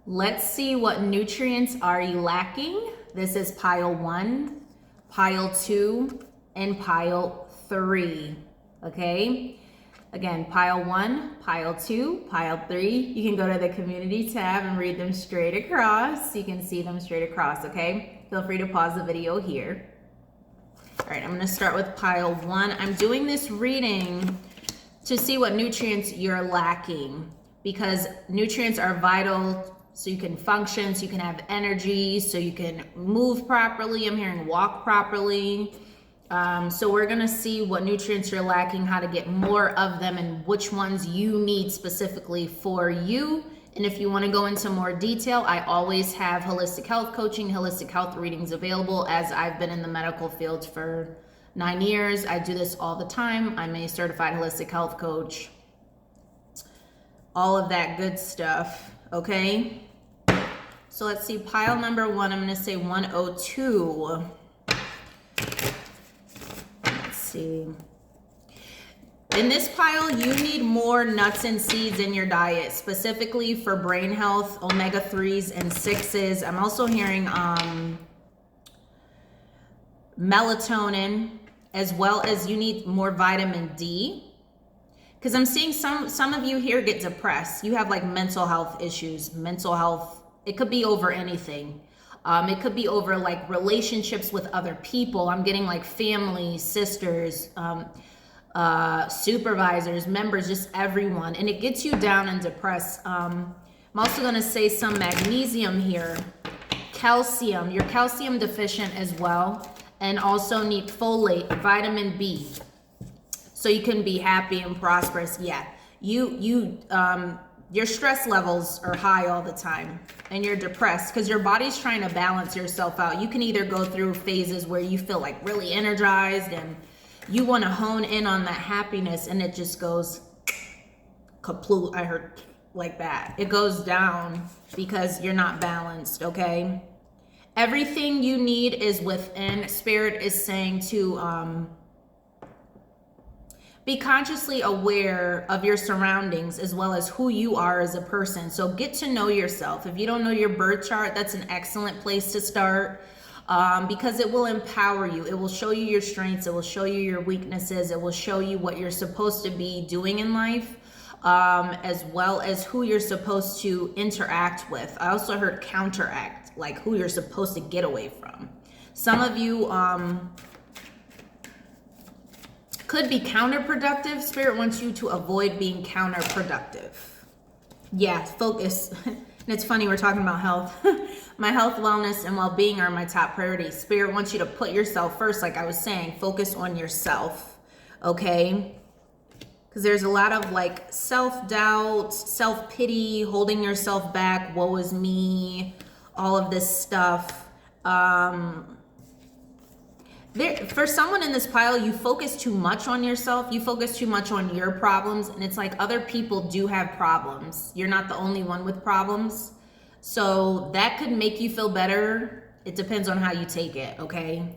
Let's see what nutrients are you lacking. This is pile 1, pile 2, and pile 3. Okay? Again, pile 1, pile 2, pile 3. You can go to the community tab and read them straight across. You can see them straight across, okay? Feel free to pause the video here. All right, I'm gonna start with pile 1. I'm doing this reading to see what nutrients you're lacking, because nutrients are vital so you can function, so you can have energy, so you can move properly. I'm hearing walk properly. So we're gonna see what nutrients you're lacking, how to get more of them, and which ones you need specifically for you. And if you wanna go into more detail, I always have holistic health coaching, holistic health readings available, as I've been in the medical field for 9 years. I do this all the time. I'm a certified holistic health coach. All of that good stuff, okay? So let's see, pile number 1, I'm gonna say 102. Let's see. In this pile, you need more nuts and seeds in your diet, specifically for brain health, omega-3s and 6s. I'm also hearing melatonin, as well as you need more vitamin D. Because I'm seeing some of you here get depressed. You have like mental health issues, mental health. It could be over anything. It could be over like relationships with other people. I'm getting like family, sisters, supervisors, members, just everyone. And it gets you down and depressed. I'm also gonna say some magnesium here, calcium. You're calcium deficient as well. And also need folate, vitamin B, so you can be happy and prosperous. Yeah, your stress levels are high all the time, and you're depressed because your body's trying to balance yourself out. You can either go through phases where you feel like really energized and you want to hone in on that happiness, and it just goes kaploot. I heard like that. It goes down because you're not balanced. Okay. Everything you need is within. Spirit is saying to be consciously aware of your surroundings as well as who you are as a person. So get to know yourself. If you don't know your birth chart, that's an excellent place to start, because it will empower you. It will show you your strengths. It will show you your weaknesses. It will show you what you're supposed to be doing in life, as well as who you're supposed to interact with. I also heard counteract, like who you're supposed to get away from. Some of you could be counterproductive. Spirit wants you to avoid being counterproductive. Yeah, focus. And it's funny, we're talking about health. My health, wellness, and well-being are my top priorities. Spirit wants you to put yourself first, like I was saying. Focus on yourself, okay? Because there's a lot of like self-doubt, self-pity, holding yourself back, woe is me, all of this stuff. For someone in this pile, you focus too much on yourself. You focus too much on your problems. And it's like other people do have problems. You're not the only one with problems. So that could make you feel better. It depends on how you take it, okay?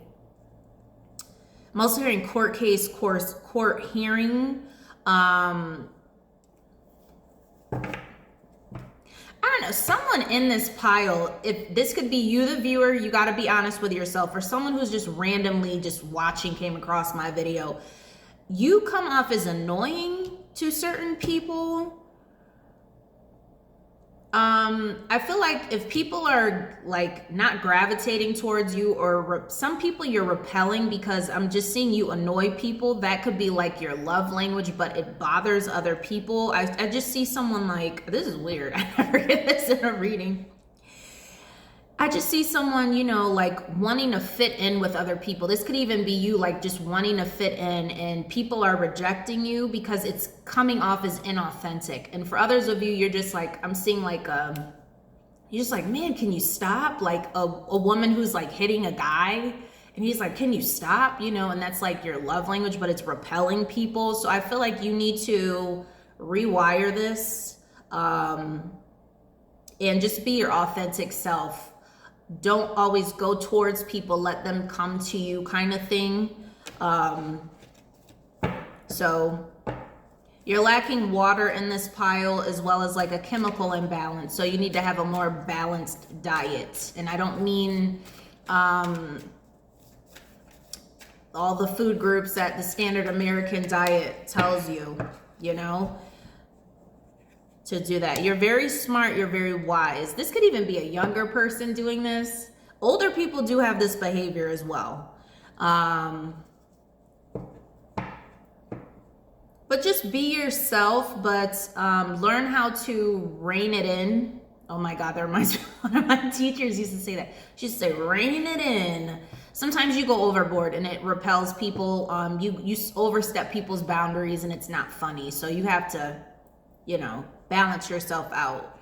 I'm also hearing court case, court hearing. I don't know, someone in this pile, if this could be you, the viewer, you got to be honest with yourself. Or someone who's just randomly just watching, came across my video, you come off as annoying to certain people. I feel like if people are like not gravitating towards you, or some people you're repelling because I'm just seeing you annoy people, that could be like your love language, but it bothers other people. I just see someone like, this is weird. I never get this in a reading. I just see someone, you know, like wanting to fit in with other people. This could even be you, like just wanting to fit in, and people are rejecting you because it's coming off as inauthentic. And for others of you, you're just like, I'm seeing like, you're just like, man, can you stop? Like a woman who's like hitting a guy, and he's like, can you stop? You know, and that's like your love language, but it's repelling people. So I feel like you need to rewire this, and just be your authentic self. Don't always go towards people, let them come to you, kind of thing. So You're lacking water in this pile, as well as like a chemical imbalance. So you need to have a more balanced diet. And I don't mean all the food groups that the standard American diet tells you, you know, to do that. You're very smart. You're very wise. This could even be a younger person doing this. Older people do have this behavior as well. But just be yourself, but learn how to rein it in. Oh my God, that reminds me of one of my teachers used to say that. She used to say, rein it in. Sometimes you go overboard and it repels people. You overstep people's boundaries and it's not funny. So you have to, you know, balance yourself out.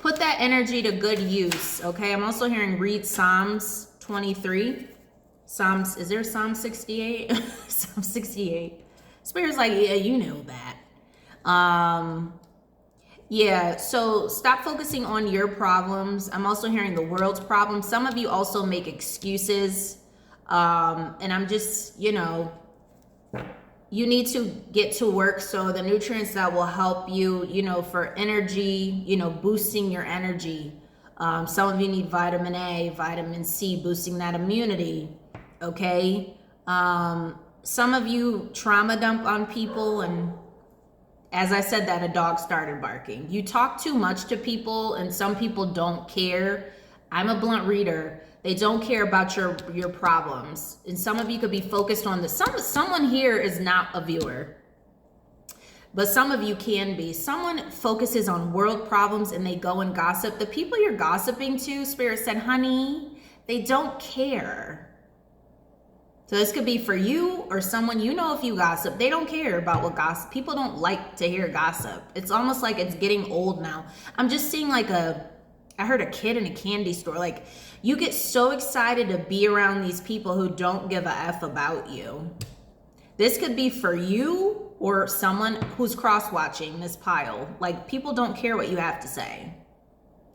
Put that energy to good use, okay? I'm also hearing read Psalms 23. Psalms, is there Psalm 68? Psalm 68. Spirit's like, yeah, you know that. Yeah, so stop focusing on your problems. I'm also hearing the world's problems. Some of you also make excuses. And I'm just, you know, you need to get to work. So the nutrients that will help you, you know, for energy, you know, boosting your energy. Some of you need vitamin A, vitamin C, boosting that immunity. Okay. Some of you trauma dump on people. And as I said that, a dog started barking. You talk too much to people and some people don't care. I'm a blunt reader. They don't care about your problems. And some of you could be focused on this. Someone here is not a viewer, but some of you can be. Someone focuses on world problems and they go and gossip. The people you're gossiping to, Spirit said, honey, they don't care. So this could be for you or someone, you know, if you gossip, they don't care about what gossip. People don't like to hear gossip. It's almost like it's getting old now. I'm just seeing like I heard a kid in a candy store, like you get so excited to be around these people who don't give a F about you. This could be for you or someone who's cross-watching this pile. Like people don't care what you have to say.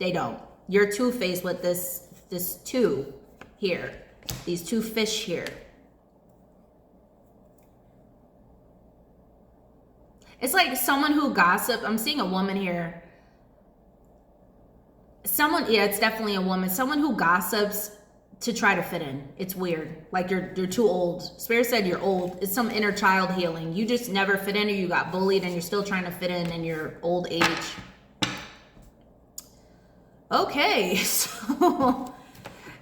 They don't. You're two-faced with this two here, these two fish here. It's like someone who gossip. I'm seeing a woman here. Someone, yeah, it's definitely a woman. Someone who gossips to try to fit in. It's weird. Like you're too old. Spirit said you're old. It's some inner child healing. You just never fit in, or you got bullied and you're still trying to fit in your old age. Okay, so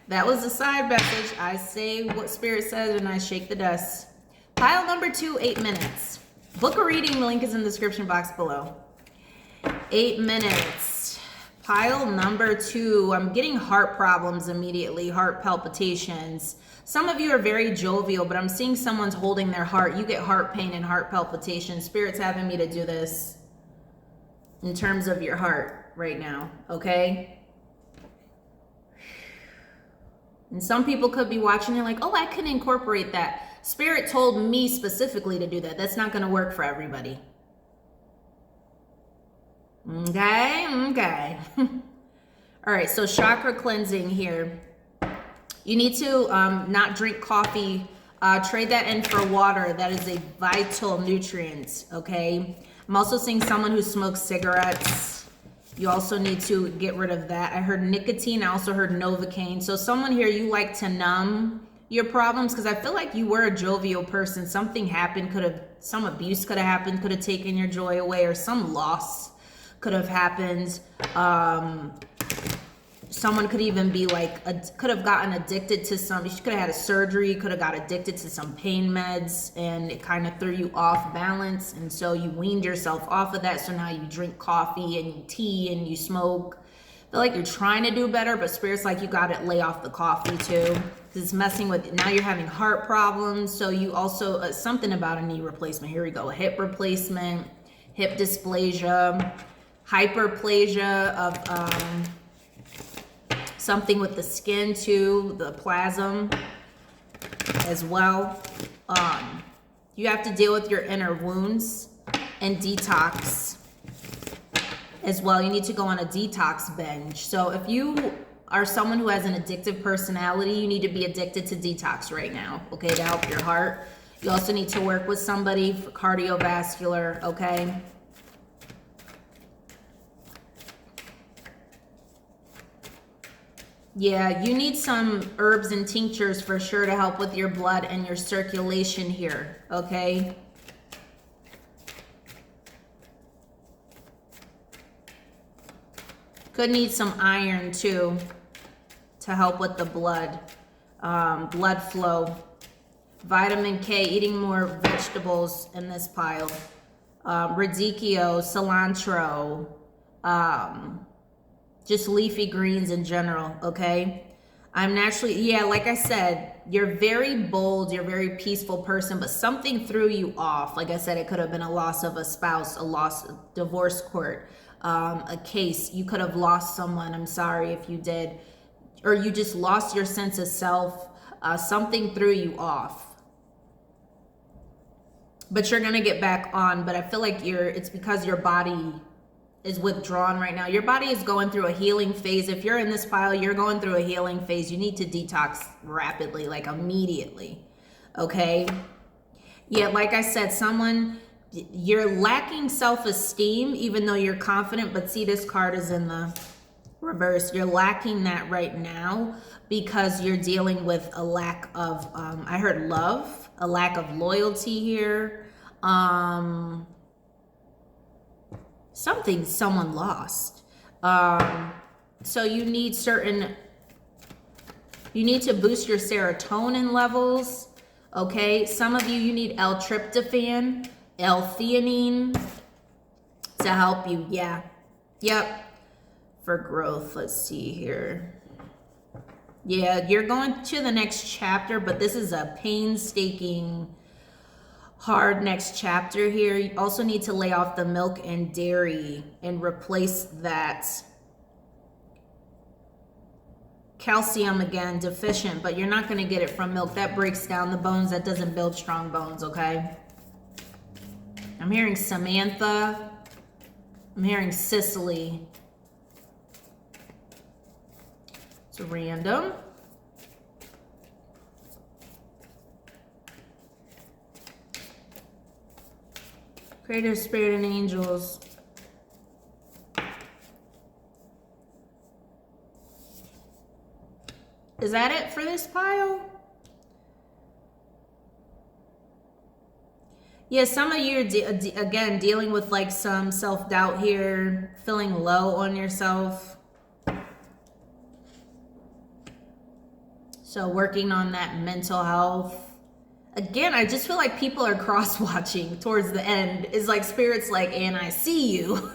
that was a side message. I say what Spirit says and I shake the dust. Pile number 2, 8 minutes. Book a reading. The link is in the description box below. 8 minutes. Pile number 2, I'm getting heart problems immediately, heart palpitations. Some of you are very jovial, but I'm seeing someone's holding their heart. You get heart pain and heart palpitations. Spirit's having me to do this in terms of your heart right now, okay? And some people could be watching and like, oh, I can incorporate that. Spirit told me specifically to do that. That's not going to work for everybody. Okay. All right, so chakra cleansing here. You need to not drink coffee. Trade that in for water. That is a vital nutrient, okay? I'm also seeing someone who smokes cigarettes. You also need to get rid of that. I heard nicotine. I also heard Novocaine. So someone here, you like to numb your problems, because I feel like you were a jovial person. Something happened, some abuse could have happened, could have taken your joy away, or some loss could have happened. Someone could even be like, could have gotten addicted to some, you could have had a surgery, could have got addicted to some pain meds, and it kind of threw you off balance. And so you weaned yourself off of that. So now you drink coffee and tea and you smoke. I feel like you're trying to do better, but Spirit's like, you got to lay off the coffee too. It's messing with, now you're having heart problems. So you also, something about a knee replacement. Here we go. Hip replacement, hip dysplasia, hyperplasia of something with the skin too, the plasm as well. You have to deal with your inner wounds and detox as well. You need to go on a detox binge. So if you are someone who has an addictive personality, you need to be addicted to detox right now, okay, to help your heart. You also need to work with somebody for cardiovascular, okay? Yeah, you need some herbs and tinctures for sure to help with your blood and your circulation here, okay? Could need some iron too to help with the blood flow. Vitamin K, eating more vegetables in this pile. Radicchio, cilantro, just leafy greens in general, okay? I'm naturally, yeah, like I said, you're very bold, you're a very peaceful person, but something threw you off. Like I said, it could have been a loss of a spouse, a loss, divorce court, a case. You could have lost someone. I'm sorry if you did. Or you just lost your sense of self. Something threw you off. But you're going to get back on. But I feel like it's because your body is withdrawn right now. Your body is going through a healing phase. If you're in this pile, you're going through a healing phase. You need to detox rapidly, like immediately. Okay? Yeah, like I said, you're lacking self-esteem, even though you're confident. But see, this card is in the reverse. You're lacking that right now because you're dealing with a lack of, I heard love, a lack of loyalty here. Someone lost. So you need to boost your serotonin levels. Okay, some of you need L-tryptophan, L-theanine to help you. Yeah, yep, for growth. Let's see here. Yeah, you're going to the next chapter, but this is a painstaking, hard next chapter here. You also need to lay off the milk and dairy and replace that calcium, again, deficient, but you're not going to get it from milk. That breaks down the bones. That doesn't build strong bones, okay? I'm hearing Samantha. I'm hearing Sicily. It's random. Creator, Spirit, and Angels. Is that it for this pile? Yeah, some of you are, again, dealing with like some self-doubt here, feeling low on yourself. So working on that mental health. Again, I just feel like people are cross-watching towards the end. It's like Spirit's like, and I see you.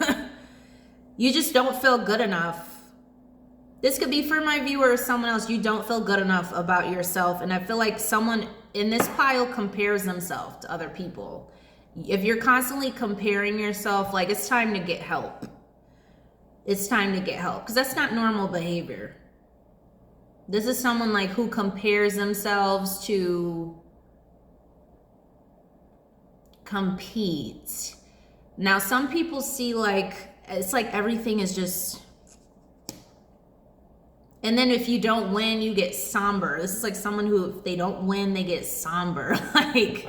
You just don't feel good enough. This could be for my viewer or someone else. You don't feel good enough about yourself. And I feel like someone in this pile compares themselves to other people. If you're constantly comparing yourself, like, it's time to get help. It's time to get help, because that's not normal behavior. This is someone like who compares themselves to compete. Now, some people see like, it's like everything is just, and then if you don't win, you get somber. This is like someone who, if they don't win, they get somber. Like,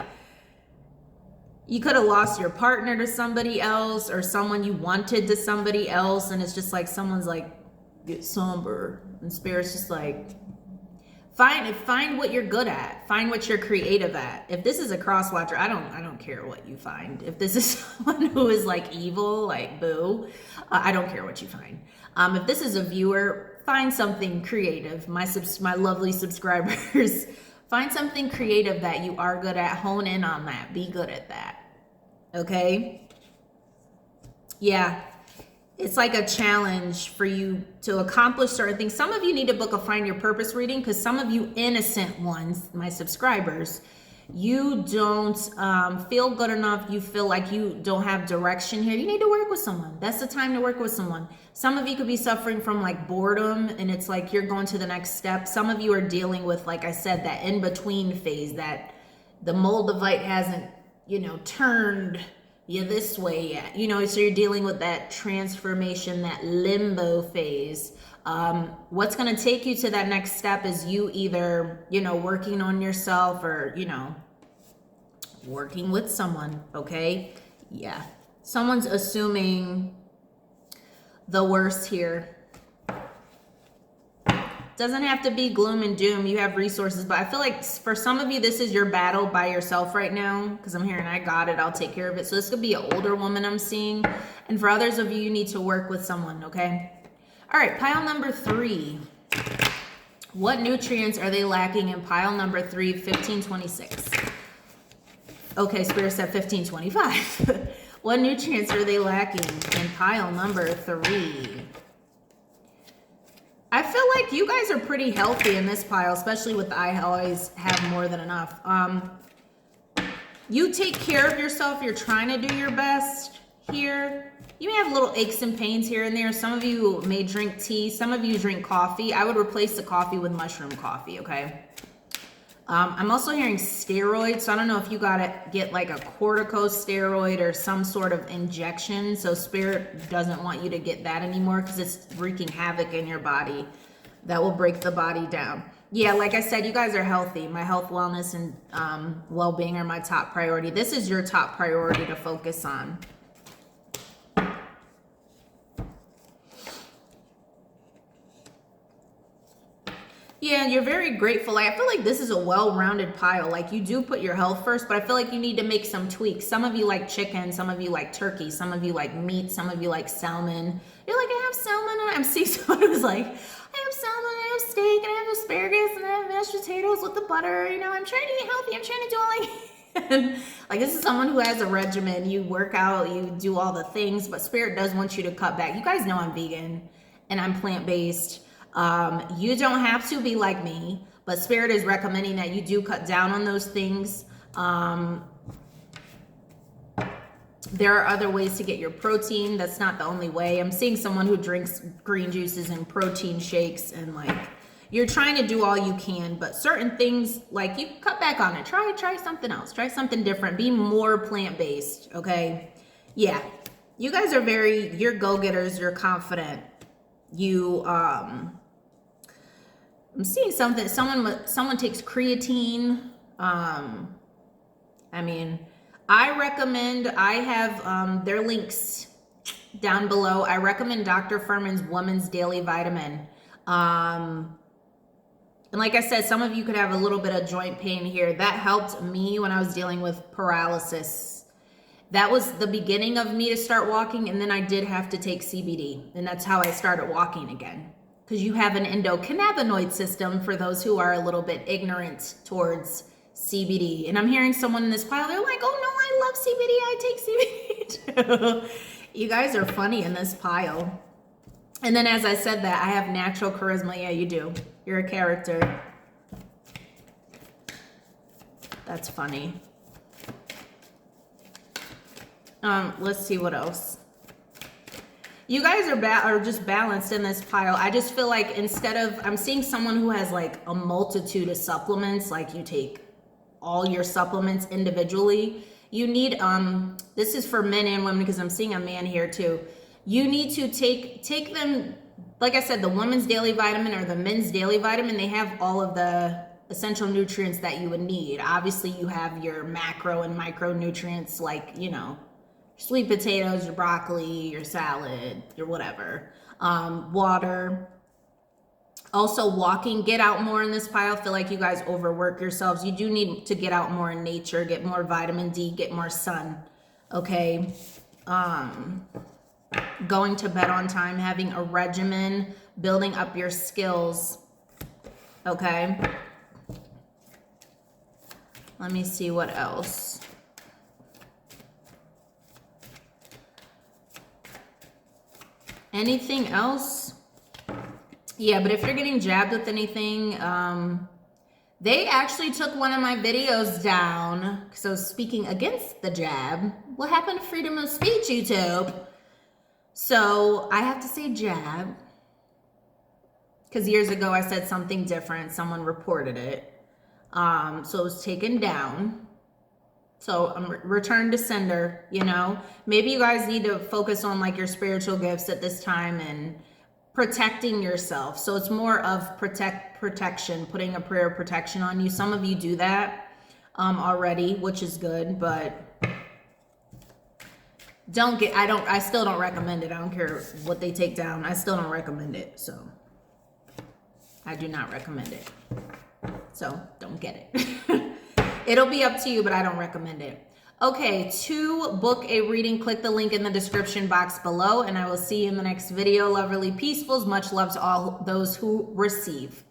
you could have lost your partner to somebody else, or someone you wanted to somebody else, and it's just like someone's like, get somber. And Spirit's just like, find what you're good at. Find what you're creative at. If this is a cross-watcher, I don't care what you find. If this is someone who is like evil, like boo, I don't care what you find. If this is a viewer, find something creative. My lovely subscribers, find something creative that you are good at. Hone in on that. Be good at that. Okay? Yeah. It's like a challenge for you to accomplish certain things. Some of you need to book a Find Your Purpose reading, because some of you innocent ones, my subscribers, you don't feel good enough. You feel like you don't have direction here. You need to work with someone. That's the time to work with someone. Some of you could be suffering from like boredom, and it's like you're going to the next step. Some of you are dealing with, like I said, that in-between phase, that the Moldavite hasn't, turned you're this way yet. You know, so you're dealing with that transformation, that limbo phase. What's going to take you to that next step is you either, you know, working on yourself or, you know, working with someone. Okay. Yeah. Someone's assuming the worst here. Doesn't have to be gloom and doom. You have resources, but I feel like for some of you, this is your battle by yourself right now, because I'm hearing I got it, I'll take care of it. So this could be an older woman I'm seeing. And for others of you, you need to work with someone, okay? All right, pile number 3. What nutrients are they lacking in pile number 3, 1526? Okay, Spirit said 1525. What nutrients are they lacking in pile number 3? I feel like you guys are pretty healthy in this pile, especially with the I always have more than enough. You take care of yourself. You're trying to do your best here. You may have little aches and pains here and there. Some of you may drink tea. Some of you drink coffee. I would replace the coffee with mushroom coffee, okay? I'm also hearing steroids. So I don't know if you got to get like a corticosteroid or some sort of injection. So Spirit doesn't want you to get that anymore because it's wreaking havoc in your body. That will break the body down. Yeah, like I said, you guys are healthy. My health, wellness, and well-being are my top priority. This is your top priority to focus on. Yeah, you're very grateful. I feel like this is a well-rounded pile. Like, you do put your health first, but I feel like you need to make some tweaks. Some of you like chicken, some of you like turkey, some of you like meat, some of you like salmon. You're like, I have salmon, and I'm seeing someone who's like, I have salmon, I have steak, and I have asparagus, and I have mashed potatoes with the butter. You know, I'm trying to eat healthy. I'm trying to do all I can. Like, this is someone who has a regimen. You work out, you do all the things, but Spirit does want you to cut back. You guys know I'm vegan, and I'm plant-based. You don't have to be like me, but Spirit is recommending that you do cut down on those things. There are other ways to get your protein. That's not the only way. I'm seeing someone who drinks green juices and protein shakes, and like, you're trying to do all you can, but certain things, like, you cut back on it. Try something else. Try something different. Be more plant-based, okay? Yeah. You guys are you're go-getters. You're confident. I'm seeing something, someone takes creatine. I mean, I recommend, I have their links down below. I recommend Dr. Furman's Woman's Daily Vitamin. And like I said, some of you could have a little bit of joint pain here. That helped me when I was dealing with paralysis. That was the beginning of me to start walking, and then I did have to take CBD, and that's how I started walking again. Because you have an endocannabinoid system, for those who are a little bit ignorant towards CBD. And I'm hearing someone in this pile, they're like, oh no, I love CBD, I take CBD too. You guys are funny in this pile. And then as I said that, I have natural charisma. Yeah, you do. You're a character. That's funny. Let's see what else. You guys are just balanced in this pile. I just feel like instead of, I'm seeing someone who has like a multitude of supplements, like you take all your supplements individually. You need, this is for men and women because I'm seeing a man here too. You need to take them, like I said, the woman's daily vitamin or the men's daily vitamin, they have all of the essential nutrients that you would need. Obviously you have your macro and micronutrients, like, you know, sweet potatoes, your broccoli, your salad, your whatever, water. Also walking, get out more in this pile. Feel like you guys overwork yourselves. You do need to get out more in nature, get more vitamin D, get more sun, okay? Going to bed on time, having a regimen, building up your skills, okay? Let me see what else. Anything else? Yeah, but if you're getting jabbed with anything, they actually took one of my videos down because I was speaking against the jab. What happened to freedom of speech, YouTube? So I have to say jab because years ago I said something different. Someone reported it. So it was taken down. So return to sender, you know. Maybe you guys need to focus on like your spiritual gifts at this time and protecting yourself. So it's more of protection, putting a prayer of protection on you. Some of you do that already, which is good, but I still don't recommend it. I don't care what they take down. I still don't recommend it. So I do not recommend it. So don't get it. It'll be up to you, but I don't recommend it. Okay, to book a reading, click the link in the description box below, and I will see you in the next video. Loverly Peacefuls. Much love to all those who receive.